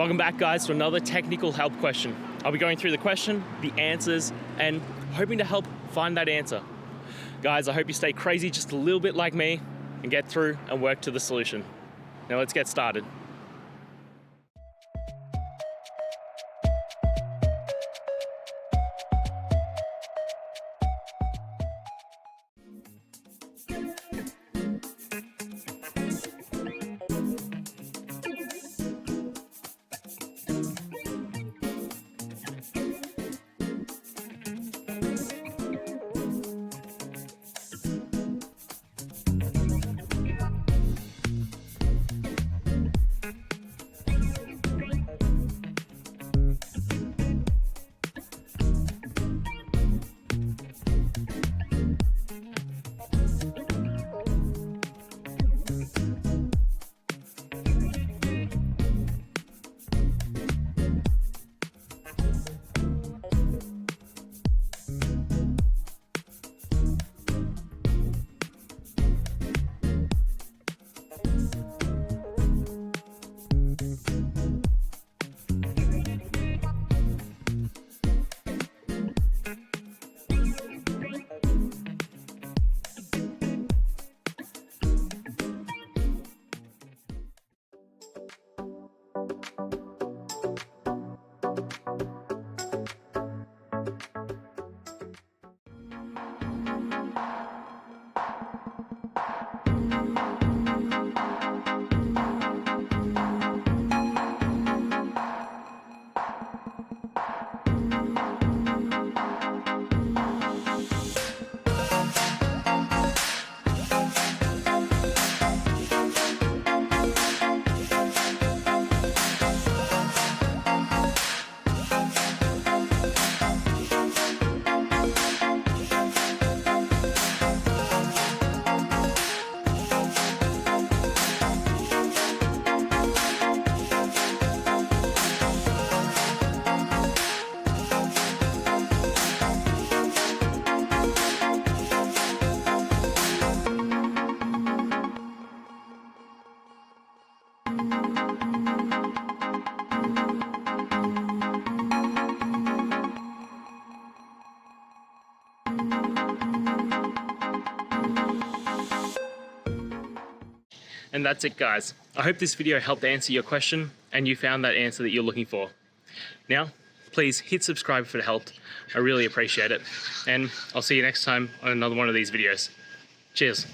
Welcome back, guys, to another technical help question. I'll be going through the question, the answers, and hoping to help find that answer. Guys, I hope you stay crazy just a little bit like me and get through and work to the solution. Now let's get started. And that's it, guys. I hope this video helped answer your question and you found that answer that you're looking for. Now, please hit subscribe if it helped. I really appreciate it. And I'll see you next time on another one of these videos. Cheers.